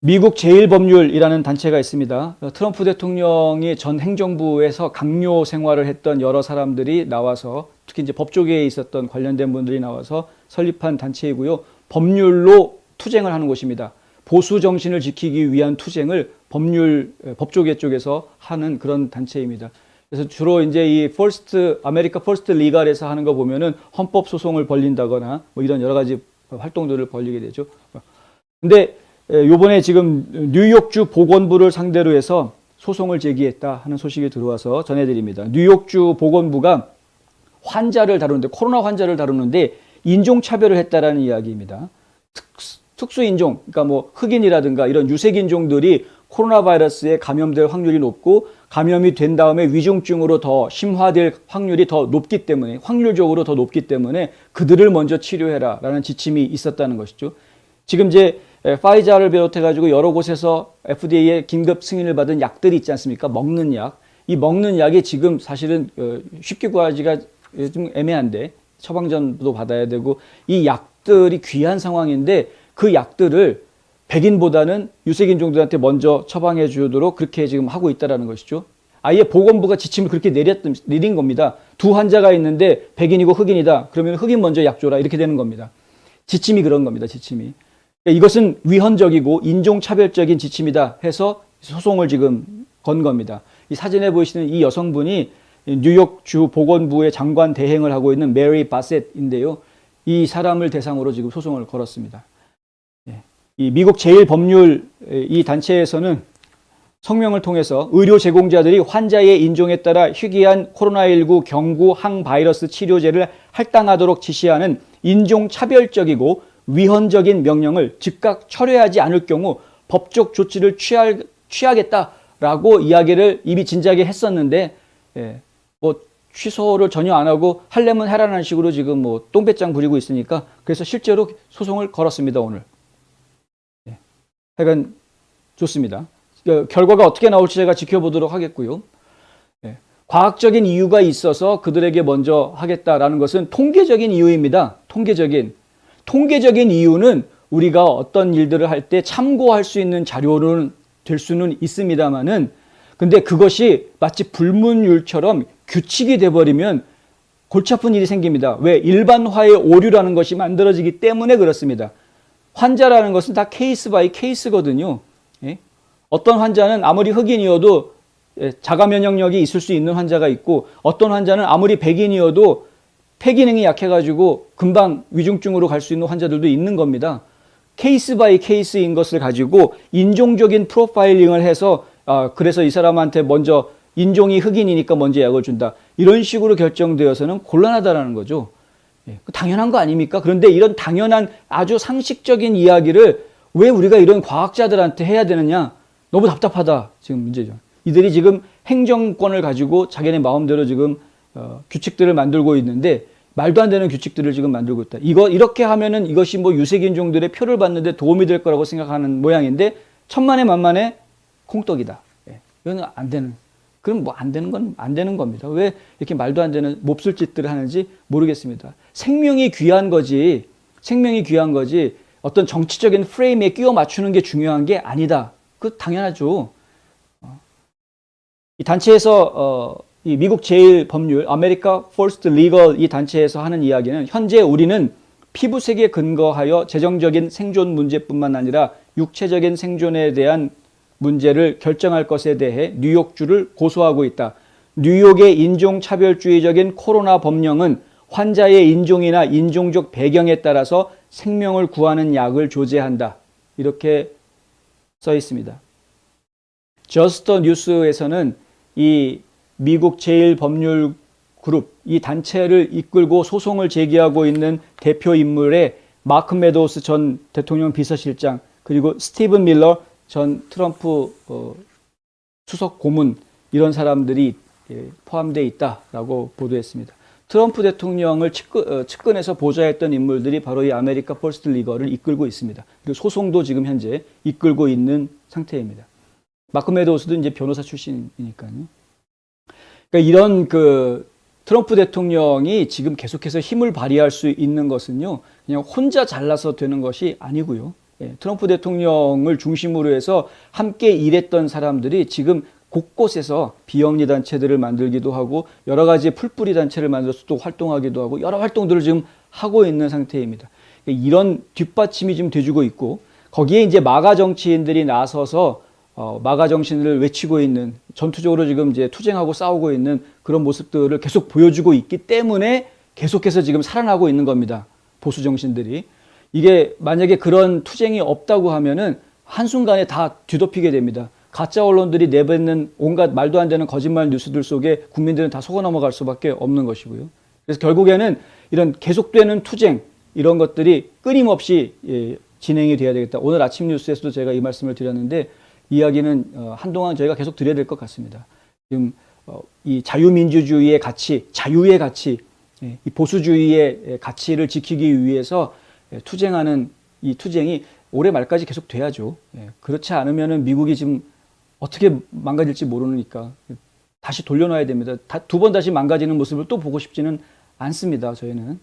미국 제1법률이라는 단체가 있습니다. 트럼프 대통령이 전 행정부에서 강요 생활을 했던 여러 사람들이 나와서, 특히 이제 법조계에 있었던 관련된 분들이 나와서 설립한 단체이고요. 법률로 투쟁을 하는 곳입니다. 보수 정신을 지키기 위한 투쟁을 법조계 쪽에서 하는 그런 단체입니다. 그래서 주로 이제 이 아메리카 퍼스트 리갈에서 하는 거 보면은 헌법 소송을 벌린다거나 뭐 이런 여러 가지 활동들을 벌이게 되죠. 근데 요번에 지금 뉴욕주 보건부를 상대로 해서 소송을 제기했다 하는 소식이 들어와서 전해드립니다. 뉴욕주 보건부가 환자를 다루는데, 코로나 환자를 다루는데 인종차별을 했다라는 이야기입니다. 특수인종, 그러니까 뭐 흑인이라든가 이런 유색인종들이 코로나 바이러스에 감염될 확률이 높고, 감염이 된 다음에 위중증으로 더 심화될 확률이 더 높기 때문에, 확률적으로 더 높기 때문에 그들을 먼저 치료해라 라는 지침이 있었다는 것이죠. 지금 이제 파이자를 비롯해가지고 여러 곳에서 FDA의 긴급 승인을 받은 약들이 있지 않습니까? 먹는 약. 이 먹는 약이 지금 사실은 쉽게 구하기가 좀 애매한데, 처방전도 받아야 되고, 이 약들이 귀한 상황인데 그 약들을 백인보다는 유색인종들한테 먼저 처방해 주도록 그렇게 지금 하고 있다는 것이죠. 아예 보건부가 지침을 그렇게 내린 겁니다. 두 환자가 있는데 백인이고 흑인이다. 그러면 흑인 먼저 약 줘라. 이렇게 되는 겁니다. 지침이 그런 겁니다. 지침이. 이것은 위헌적이고 인종차별적인 지침이다 해서 소송을 지금 건 겁니다. 이 사진에 보이시는 이 여성분이 뉴욕주 보건부의 장관 대행을 하고 있는 메리 바셋인데요. 이 사람을 대상으로 지금 소송을 걸었습니다. 이 미국 제1법률 이 단체에서는 성명을 통해서 의료 제공자들이 환자의 인종에 따라 희귀한 코로나19 경구 항바이러스 치료제를 할당하도록 지시하는 인종차별적이고 위헌적인 명령을 즉각 철회하지 않을 경우 법적 조치를 취하겠다라고 이야기를 이미 진작에 했었는데, 뭐 취소를 전혀 안 하고 하려면 해라는 식으로 지금 뭐 똥배짱 부리고 있으니까, 그래서 실제로 소송을 걸었습니다, 오늘. 하여간 좋습니다. 결과가 어떻게 나올지 제가 지켜보도록 하겠고요. 과학적인 이유가 있어서 그들에게 먼저 하겠다라는 것은 통계적인 이유입니다. 통계적인 이유는 우리가 어떤 일들을 할 때 참고할 수 있는 자료는 될 수는 있습니다만은, 근데 그것이 마치 불문율처럼 규칙이 돼버리면 골치 아픈 일이 생깁니다. 왜? 일반화의 오류라는 것이 만들어지기 때문에 그렇습니다. 환자라는 것은 다 케이스 바이 케이스거든요. 어떤 환자는 아무리 흑인이어도 자가 면역력이 있을 수 있는 환자가 있고, 어떤 환자는 아무리 백인이어도 폐기능이 약해가지고 금방 위중증으로 갈 수 있는 환자들도 있는 겁니다. 케이스 바이 케이스인 것을 가지고 인종적인 프로파일링을 해서 그래서 이 사람한테 먼저 인종이 흑인이니까 먼저 약을 준다. 이런 식으로 결정되어서는 곤란하다는 거죠. 당연한 거 아닙니까? 그런데 이런 당연한 아주 상식적인 이야기를 왜 우리가 이런 과학자들한테 해야 되느냐? 너무 답답하다. 지금 문제죠. 이들이 지금 행정권을 가지고 자기네 마음대로 지금 규칙들을 만들고 있는데, 말도 안 되는 규칙들을 지금 만들고 있다. 이렇게 하면은 이것이 뭐 유색인종들의 표를 받는데 도움이 될 거라고 생각하는 모양인데, 천만에 만만에 콩떡이다. 이건 안 되는. 그럼 뭐 안 되는 건 안 되는 겁니다. 왜 이렇게 말도 안 되는 몹쓸 짓들을 하는지 모르겠습니다. 생명이 귀한 거지 어떤 정치적인 프레임에 끼워 맞추는 게 중요한 게 아니다. 그 당연하죠. 이 단체에서 이 미국 제1법률 아메리카 퍼스트 리걸 이 단체에서 하는 이야기는, 현재 우리는 피부색에 근거하여 재정적인 생존 문제뿐만 아니라 육체적인 생존에 대한 문제를 결정할 것에 대해 뉴욕주를 고소하고 있다. 뉴욕의 인종차별주의적인 코로나 법령은 환자의 인종이나 인종적 배경에 따라서 생명을 구하는 약을 조제한다. 이렇게 써 있습니다. 저스터 뉴스에서는 이 미국 제1법률 그룹, 이 단체를 이끌고 소송을 제기하고 있는 대표 인물의 마크 메도우스 전 대통령 비서실장, 그리고 스티븐 밀러 전 트럼프 수석 고문, 이런 사람들이 포함되어 있다라고 보도했습니다. 트럼프 대통령을 측근에서 보좌했던 인물들이 바로 이 아메리카 퍼스트 리걸을 이끌고 있습니다. 그리고 소송도 지금 현재 이끌고 있는 상태입니다. 마크 메도우스도 이제 변호사 출신이니까요. 그러니까 이런 트럼프 대통령이 지금 계속해서 힘을 발휘할 수 있는 것은요, 그냥 혼자 잘나서 되는 것이 아니고요. 트럼프 대통령을 중심으로 해서 함께 일했던 사람들이 지금 곳곳에서 비영리 단체들을 만들기도 하고 여러 가지 풀뿌리 단체를 만들어서 또 활동하기도 하고 여러 활동들을 지금 하고 있는 상태입니다. 이런 뒷받침이 좀 돼주고 있고 거기에 이제 마가 정치인들이 나서서 마가 정신을 외치고 있는 전투적으로 지금 이제 투쟁하고 싸우고 있는 그런 모습들을 계속 보여주고 있기 때문에 계속해서 지금 살아나고 있는 겁니다. 보수 정신들이. 이게 만약에 그런 투쟁이 없다고 하면은 한순간에 다 뒤덮이게 됩니다. 가짜 언론들이 내뱉는 온갖 말도 안 되는 거짓말 뉴스들 속에 국민들은 다 속아 넘어갈 수밖에 없는 것이고요. 그래서 결국에는 이런 계속되는 투쟁 이런 것들이 끊임없이 진행이 돼야 되겠다. 오늘 아침 뉴스에서도 제가 이 말씀을 드렸는데 이야기는 한동안 저희가 계속 드려야 될 것 같습니다. 지금 이 자유민주주의의 가치, 자유의 가치, 이 보수주의의 가치를 지키기 위해서 투쟁하는 이 투쟁이 올해 말까지 계속 돼야죠. 그렇지 않으면은 미국이 지금 어떻게 망가질지 모르니까 다시 돌려놔야 됩니다. 두 번 다시 망가지는 모습을 또 보고 싶지는 않습니다. 저희는.